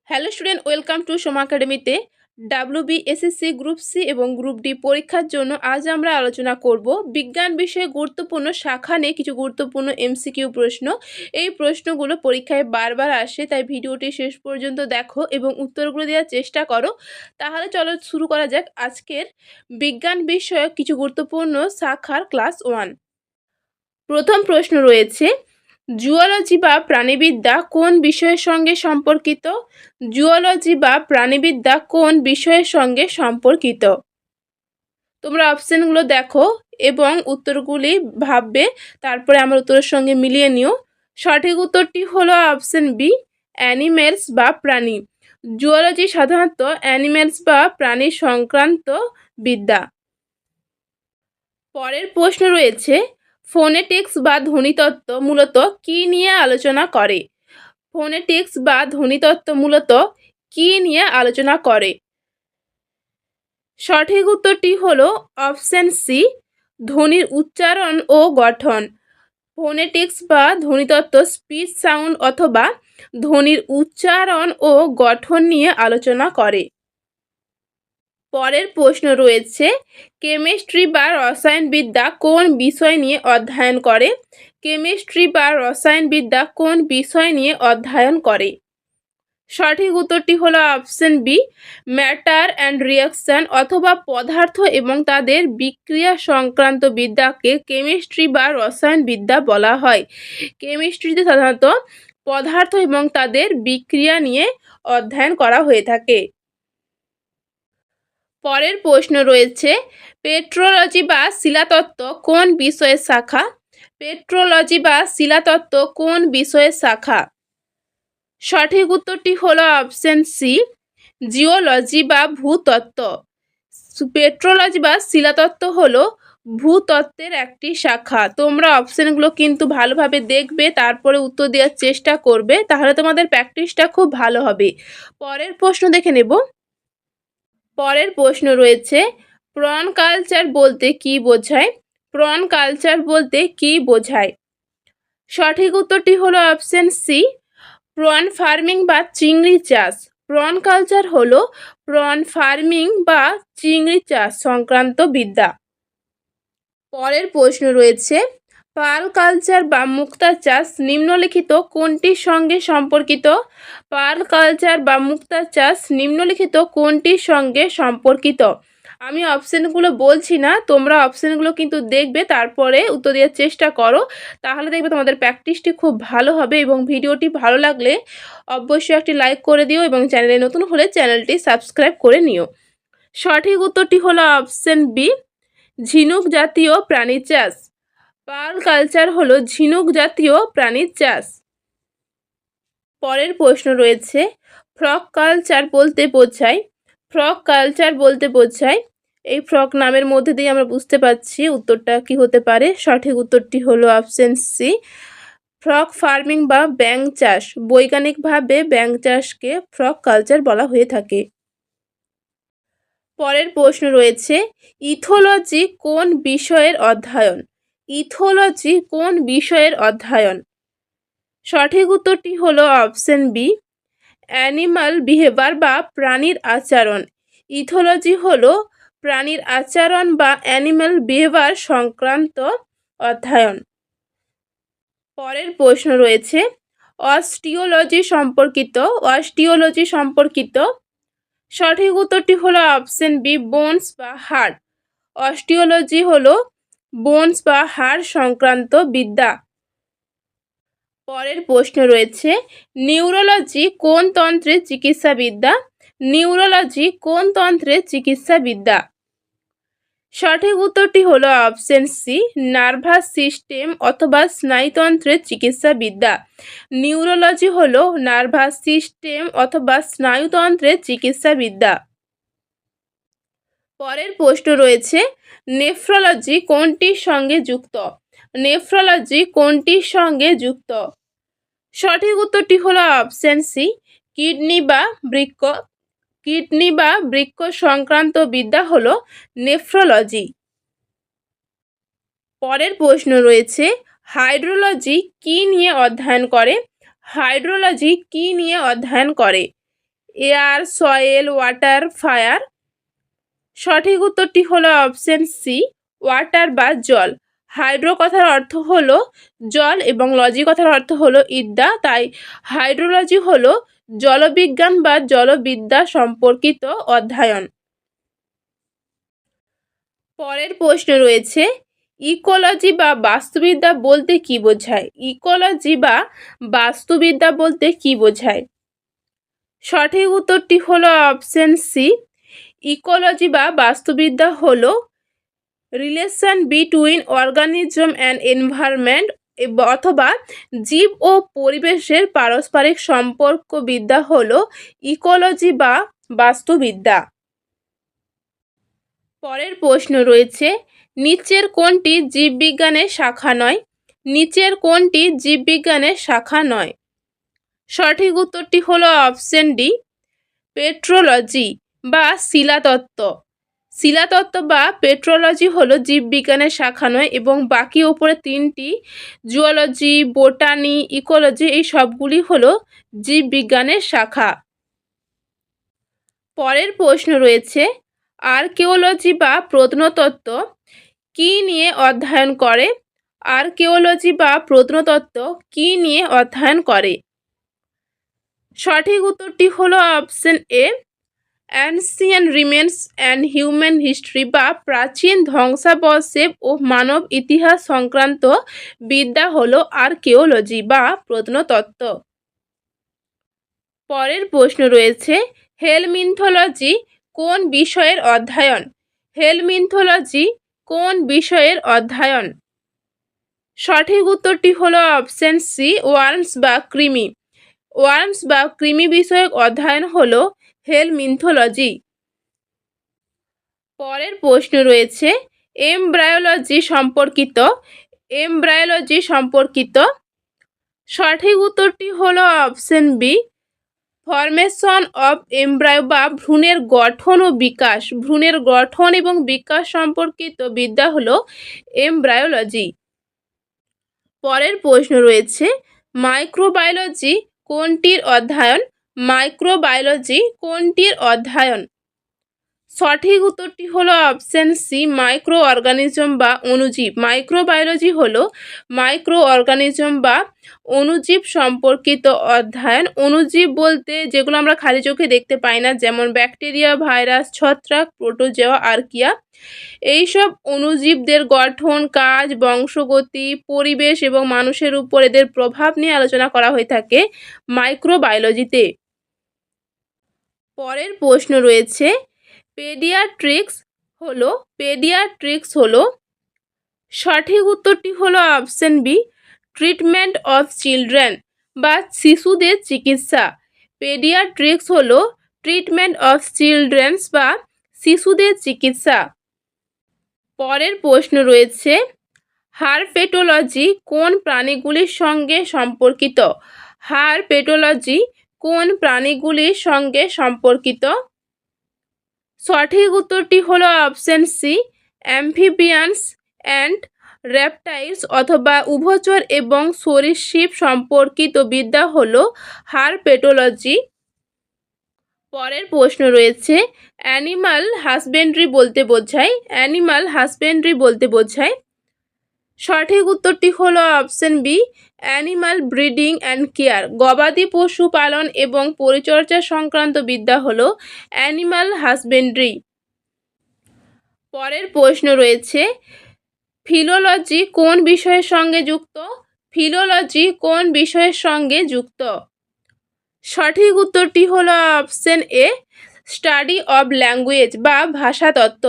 Hello student, welcome to Soma একাডেমিতে। WBSSC group C এবং group D পরীক্ষার জন্য আজ আমরা আলোচনা করব বিজ্ঞান বিষয়ে গুরুত্বপূর্ণ শাখা নিয়ে কিছু গুরুত্বপূর্ণ MCQ প্রশ্ন। এই প্রশ্নগুলো পরীক্ষায় বারবার আসে, তাই ভিডিওটি শেষ পর্যন্ত দেখো এবং উত্তরগুলো দেওয়ার চেষ্টা করো। তাহলে চলো শুরু করা যাক আজকের বিজ্ঞান বিষয়ক কিছু গুরুত্বপূর্ণ শাখার ক্লাস 1। প্রথম প্রশ্ন রয়েছে, জুওলজি বা প্রাণীবিদ্যা কোন বিষয়ের সঙ্গে সম্পর্কিত? জুওলজি বা প্রাণীবিদ্যা কোন বিষয়ের সঙ্গে সম্পর্কিত? তোমরা অপশনগুলো দেখো এবং উত্তরগুলি ভাববে, তারপরে আমার উত্তরের সঙ্গে মিলিয়ে নিও। সঠিক উত্তরটি হলো অপশন বি, অ্যানিমেলস বা প্রাণী। জুওলজি সাধারণত অ্যানিমেলস বা প্রাণী সংক্রান্ত বিদ্যা। পরের প্রশ্ন রয়েছে, ফোনেটিক্স বা ধ্বনিতত্ত্ব মূলত কী নিয়ে আলোচনা করে? ফোনেটিক্স বা ধ্বনিতত্ত্ব মূলত কী নিয়ে আলোচনা করে? সঠিক উত্তরটি হলো অপশন সি, ধ্বনির উচ্চারণ ও গঠন। ফোনেটিক্স বা ধ্বনিতত্ত্ব স্পিচ সাউন্ড অথবা ধ্বনির উচ্চারণ ও গঠন নিয়ে আলোচনা করে। পরের প্রশ্ন রয়েছে, কেমিস্ট্রি বা রসায়নবিদ্যা কোন বিষয় নিয়ে অধ্যয়ন করে? কেমিস্ট্রি বা রসায়নবিদ্যা কোন বিষয় নিয়ে অধ্যয়ন করে? সঠিক উত্তরটি হলো option B, matter and reaction অথবা পদার্থ এবং তাদের বিক্রিয়া সংক্রান্ত বিদ্যাকে কেমিস্ট্রি বা রসায়নবিদ্যা বলা হয়। কেমিস্ট্রিতে সাধারণত পদার্থ এবং তাদের বিক্রিয়া নিয়ে অধ্যয়ন করা হয়ে থাকে। পরের প্রশ্ন রয়েছে, পেট্রোলজি বা শিলাতত্ত্ব কোন বিষয়ের শাখা? পেট্রোলজি বা শিলাতত্ত্ব কোন বিষয়ের শাখা? সঠিক উত্তরটি হলো অপশন সি, জিওলজি বা ভূতত্ত্ব। পেট্রোলজি বা শিলাতত্ত্ব হলো ভূতত্ত্বের একটি শাখা। তোমরা অপশনগুলো কিন্তু ভালোভাবে দেখবে, তারপরে উত্তর দেওয়ার চেষ্টা করবে, তাহলে তোমাদের প্র্যাকটিসটা খুব ভালো হবে। পরের প্রশ্ন দেখে নেব। পরের প্রশ্ন রয়েছে, প্রন কালচার বলতে কী বোঝায়? প্রন কালচার বলতে কী বোঝায়? সঠিক উত্তরটি হলো অপশন সি, প্রন ফার্মিং বা চিংড়ি চাষ। প্রন কালচার হলো প্রন ফার্মিং বা চিংড়ি চাষ সংক্রান্ত বিদ্যা। পরের প্রশ্ন রয়েছে, পার্ল কালচার বা মুক্তা চাষ নিম্নলিখিত কোনটির সঙ্গে সম্পর্কিত? পার্ল কালচার বা মুক্তা চাষ নিম্নলিখিত কোনটির সঙ্গে সম্পর্কিত? আমি অপশানগুলো বলছি না, তোমরা অপশানগুলো কিন্তু দেখবে, তারপরে উত্তর দেওয়ার চেষ্টা করো, তাহলে দেখবে তোমাদের প্র্যাকটিসটি খুব ভালো হবে। এবং ভিডিওটি ভালো লাগলে অবশ্যই একটি লাইক করে দিও এবং চ্যানেলে নতুন হলে চ্যানেলটি সাবস্ক্রাইব করে নিও। সঠিক উত্তরটি হলো অপশন বি, ঝিনুক জাতীয় প্রাণী চাষ। পার্ল কালচার হলো ঝিনুক জাতীয় প্রাণীর চাষ। পরের প্রশ্ন রয়েছে, ফ্রগ কালচার বলতে বোঝায়? ফ্রগ কালচার বলতে বোঝায়, এই ফ্রগ নামের মধ্যে দিয়ে আমরা বুঝতে পারছি উত্তরটা কি হতে পারে। সঠিক উত্তরটি হলো অপশন সি, ফ্রগ ফার্মিং বা ব্যাঙ চাষ। বৈজ্ঞানিকভাবে ব্যাঙ চাষকে ফ্রগ কালচার বলা হয়ে থাকে। পরের প্রশ্ন রয়েছে, ইথোলজি কোন বিষয়ের অধ্যয়ন? ইথোলজি কোন বিষয়ের অধ্যয়ন? সঠিক উত্তরটি হলো অপশন বি, অ্যানিমাল বিহেভিয়ার বা প্রাণীর আচরণ। ইথোলজি হলো প্রাণীর আচরণ বা অ্যানিমাল বিহেভিয়ার সংক্রান্ত অধ্যয়ন। পরের প্রশ্ন রয়েছে, অস্টিওলজি সম্পর্কিত। অস্টিওলজি সম্পর্কিত সঠিক উত্তরটি হলো অপশন বি, বোনস বা হাড়। অস্টিওলজি হলো বোনস বা হাড় সংক্রান্ত বিদ্যা। পরের প্রশ্ন রয়েছে, নিউরোলজি কোন তন্ত্রের চিকিৎসাবিদ্যা? নিউরোলজি কোন তন্ত্রের চিকিৎসাবিদ্যা? সঠিক উত্তরটি হলো অপশন সি, নার্ভাস সিস্টেম অথবা স্নায়ুতন্ত্রের চিকিৎসাবিদ্যা। নিউরোলজি হলো নার্ভাস সিস্টেম অথবা স্নায়ুতন্ত্রের চিকিৎসাবিদ্যা। পরের প্রশ্ন রয়েছে, নেফ্রোলজি কোনটির সঙ্গে যুক্ত? নেফ্রোলজি কোনটির সঙ্গে যুক্ত? সঠিক উত্তরটি হলো অপশন সি, কিডনি বা বৃক্ক। কিডনি বা বৃক্ক সংক্রান্ত বিদ্যা হলো নেফ্রোলজি। পরের প্রশ্ন রয়েছে, হাইড্রোলজি কি নিয়ে অধ্যয়ন করে? হাইড্রোলজি কি নিয়ে অধ্যয়ন করে? Air, soil, water, fire. সঠিক উত্তরটি হলো অপশন সি, ওয়াটার বা জল। হাইড্রো কথার অর্থ হলো জল এবং লজি কথার অর্থ হলো ইদ্যা, তাই হাইড্রোলজি হলো জলবিজ্ঞান বা জলবিদ্যা সম্পর্কিত অধ্যয়ন। পরের প্রশ্ন রয়েছে, ইকোলজি বা বাস্তুবিদ্যা বলতে কি বোঝায়? ইকোলজি বা বাস্তুবিদ্যা বলতে কি বোঝায়? সঠিক উত্তরটি হলো অপশন সি, ইকোলজি বা বাস্তুবিদ্যা হলো relation between organism and environment অথবা জীব ও পরিবেশের পারস্পরিক সম্পর্ক বিদ্যা হলো ইকোলজি বা বাস্তুবিদ্যা। পরের প্রশ্ন রয়েছে, নিচের কোনটি জীববিজ্ঞানের শাখা নয়? নিচের কোনটি জীববিজ্ঞানের শাখা নয়? সঠিক উত্তরটি হলো অপশন ডি, পেট্রোলজি বা শিলাতত্ত্ব। শিলাতত্ত্ব বা পেট্রোলজি হলো জীববিজ্ঞানের শাখা নয় এবং বাকি ওপরে তিনটি জুওলজি, বোটানি, ইকোলজি এই সবগুলি হলো জীববিজ্ঞানের শাখা। পরের প্রশ্ন রয়েছে, আর্কিওলজি বা প্রত্নতত্ত্ব কী নিয়ে অধ্যয়ন করে? আর্কিওলজি বা প্রত্নতত্ত্ব কী নিয়ে অধ্যয়ন করে? সঠিক উত্তরটি হলো option A, ancient remains and human history বা প্রাচীন ধ্বংসাবশেষ ও মানব ইতিহাস সংক্রান্ত বিদ্যা হলো আর্কিওলজি বা প্রত্নতত্ত্ব। পরের প্রশ্ন রয়েছে, হেলমিনথোলজি কোন বিষয়ের অধ্যয়ন? হেলমিনথোলজি কোন বিষয়ের অধ্যয়ন? সঠিক উত্তরটি হলো অপশন সি, ওয়ার্মস বা কৃমি। ওয়ার্মস বা কৃমি বিষয়ক অধ্যয়ন হলো হেলমিনথোলজি। পরের প্রশ্ন রয়েছে, এমব্রায়োলজি সম্পর্কিত। এমব্রায়োলজি সম্পর্কিত সঠিক উত্তরটি হলো option B, formation of embryo বা ভ্রূণের গঠন ও বিকাশ। ভ্রূণের গঠন এবং বিকাশ সম্পর্কিত বিদ্যা হলো এমব্রায়োলজি। পরের প্রশ্ন রয়েছে, মাইক্রোবায়োলজি কোনটির অধ্যয়ন? মাইক্রোবায়োলজি কোনটির অধ্যয়ন? সঠিক উত্তরটি হলো অপশন সি, মাইক্রো অর্গানিজম বা অণুজীব। মাইক্রোবায়োলজি হলো মাইক্রো অর্গানিজম বা অণুজীব সম্পর্কিত অধ্যয়ন। অণুজীব বলতে যেগুলো আমরা খালি চোখে দেখতে পাই না, যেমন ব্যাকটেরিয়া, ভাইরাস, ছত্রাক, প্রোটোজোয়া, আর্কিয়া, এইসব অণুজীবদের গঠন, কাজ, বংশগতি, পরিবেশ এবং মানুষের উপর এদের প্রভাব নিয়ে আলোচনা করা হয়ে থাকে মাইক্রোবায়োলজিতে। পরের প্রশ্ন রয়েছে, পেডিয়াট্রিক্স হলো সঠিক উত্তরটি হলো option B, treatment of children বা শিশুদের চিকিৎসা। পেডিয়াট্রিক্স হলো ট্রিটমেন্ট অফ চিলড্রেন্স বা শিশুদের চিকিৎসা। পরের প্রশ্ন রয়েছে, হারপেটোলজি কোন প্রাণীগুলির সঙ্গে সম্পর্কিত? হারপেটোলজি কোন প্রাণীগুলির সঙ্গে সম্পর্কিত? সঠিক উত্তরটি হলো option C, amphibians and reptiles অথবা উভচর এবং সরীসৃপ সম্পর্কিত বিদ্যা হলো হারপেটোলজি। পরের প্রশ্ন রয়েছে, অ্যানিমাল হাজবেন্ড্রি বলতে বোঝায়। অ্যানিমাল হাজবেন্ড্রি বলতে বোঝায়। সঠিক উত্তরটি হলো option B, animal breeding and care. গবাদি পশু পালন এবং পরিচর্যা সংক্রান্ত বিদ্যা হলো অ্যানিমাল হাজবেন্ড্রি। পরের প্রশ্ন রয়েছে, ফিলোলজি কোন বিষয়ের সঙ্গে যুক্ত? ফিলোলজি কোন বিষয়ের সঙ্গে যুক্ত? সঠিক উত্তরটি হলো option A, study of language বা ভাষাতত্ত্ব।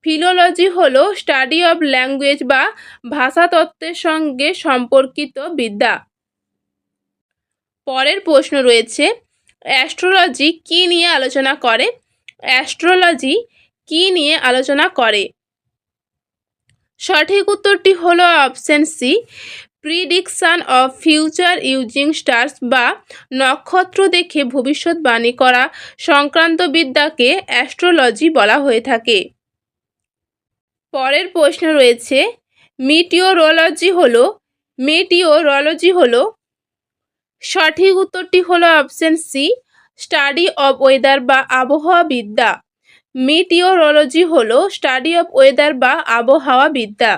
ফিলোলজি হলো স্টাডি অব ল্যাঙ্গুয়েজ বা ভাষাতত্ত্বের সঙ্গে সম্পর্কিত বিদ্যা। পরের প্রশ্ন রয়েছে, অ্যাস্ট্রোলজি কী নিয়ে আলোচনা করে? অ্যাস্ট্রোলজি কী নিয়ে আলোচনা করে? সঠিক উত্তরটি হলো option C, prediction of future using stars বা নক্ষত্র দেখে ভবিষ্যৎবাণী করা সংক্রান্ত বিদ্যাকে অ্যাস্ট্রোলজি বলা হয়ে থাকে। পরের প্রশ্ন রয়েছে, মেটিওরোলজি হলো সঠিক উত্তরটি হলো option C, study of weather বা আবহাওয়াবিদ্যা। মিটিওরোলজি হলো স্টাডি অব ওয়েদার বা আবহাওয়াবিদ্যা।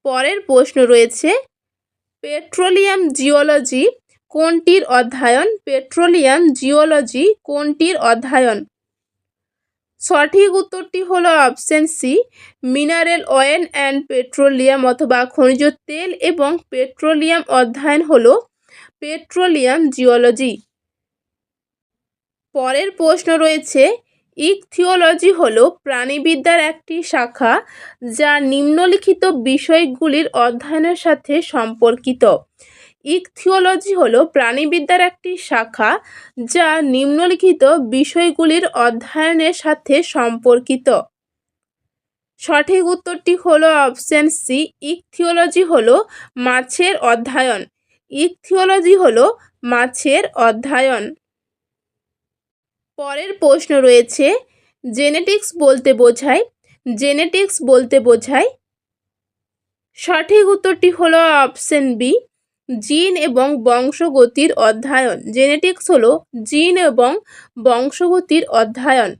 পরের প্রশ্ন রয়েছে পেট্রোলিয়াম জিওলজি কোনটির অধ্যয়ন? পেট্রোলিয়াম জিওলজি কোনটির অধ্যয়ন? সঠিক উত্তরটি হলো option C, mineral oil and petroleum অথবা খনিজ তেল এবং পেট্রোলিয়াম অধ্যয়ন হলো পেট্রোলিয়াম জিওলজি। পরের প্রশ্ন রয়েছে ইকথিওলজি হলো প্রাণীবিদ্যার একটি শাখা যা নিম্নলিখিত বিষয়গুলির অধ্যয়নের সাথে সম্পর্কিত। ইকথিওলজি হলো প্রাণীবিদ্যার একটি শাখা যা নিম্নলিখিত বিষয়গুলির অধ্যয়নের সাথে সম্পর্কিত। সঠিক উত্তরটি হলো অপশন সি, ইকথিওলজি হলো মাছের অধ্যয়ন। ইকথিওলজি হলো মাছের অধ্যয়ন। পরের প্রশ্ন রয়েছে জেনেটিক্স বলতে বোঝায়। জেনেটিক্স বলতে বোঝায়। সঠিক উত্তরটি হলো অপশন বি, জিন এবং বংশগতির অধ্যয়ন। জেনেটিক্স হলো জিন এবং বংশগতির অধ্যয়ন।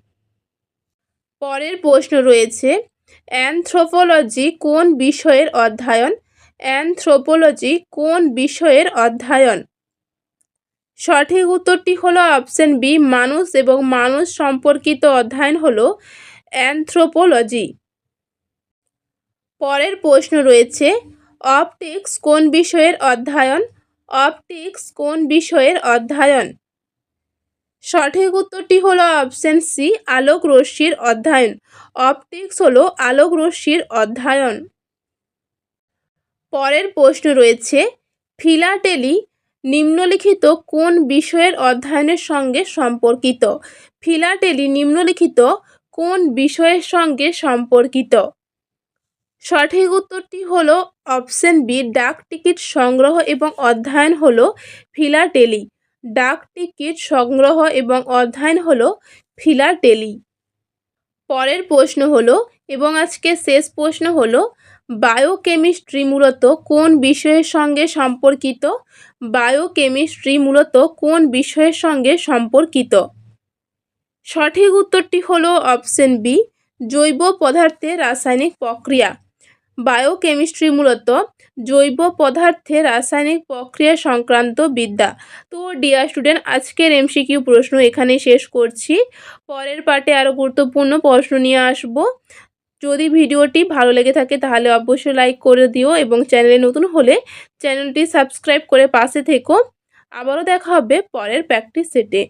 পরের প্রশ্ন রয়েছে অ্যানথ্রোপোলজি কোন বিষয়ের অধ্যয়ন? অ্যানথ্রোপোলজি কোন বিষয়ের অধ্যয়ন? সঠিক উত্তরটি হলো অপশন বি, মানুষ এবং মানুষ সম্পর্কিত অধ্যয়ন হলো অ্যানথ্রোপোলজি। পরের প্রশ্ন রয়েছে অপটিক্স কোন বিষয়ের অধ্যয়ন? অপটিক্স কোন বিষয়ের অধ্যয়ন? সঠিক উত্তরটি হলো অপশন সি, আলোক রশ্মির অধ্যয়ন। অপটিক্স হলো আলোক রশ্মির অধ্যয়ন। পরের প্রশ্ন রয়েছে ফিলাটেলি নিম্নলিখিত কোন বিষয়ের অধ্যয়নের সঙ্গে সম্পর্কিত? ফিলাটেলি নিম্নলিখিত কোন বিষয়ের সঙ্গে সম্পর্কিত? সঠিক উত্তরটি হলো অপশন বি, ডাক টিকিট সংগ্রহ এবং অধ্যয়ন হলো ফিলাটেলি। ডাক টিকিট সংগ্রহ এবং অধ্যয়ন হলো ফিলাটেলি। পরের প্রশ্ন হলো এবং আজকে শেষ প্রশ্ন হলো বায়োকেমিস্ট্রি মূলত কোন বিষয়ের সঙ্গে সম্পর্কিত? বায়োকেমিস্ট্রি মূলত কোন বিষয়ের সঙ্গে সম্পর্কিত? সঠিক উত্তরটি হলো অপশন বি, জৈব পদার্থের রাসায়নিক প্রক্রিয়া। বায়োকেমিস্ট্রি মূলত জৈব পদার্থের রাসায়নিক প্রক্রিয়া সংক্রান্ত বিদ্যা। তো ডিয়ার স্টুডেন্ট, আজকের এমসিকিউ প্রশ্ন এখানেই শেষ করছি। পরের পার্টে আরও গুরুত্বপূর্ণ প্রশ্ন নিয়ে আসব। যদি ভিডিওটি ভালো লেগে থাকে তাহলে অবশ্যই লাইক করে দিও এবং চ্যানেলে নতুন হলে চ্যানেলটি সাবস্ক্রাইব করে পাশে থেকো। আবারও দেখা হবে পরের প্র্যাকটিস সেটে।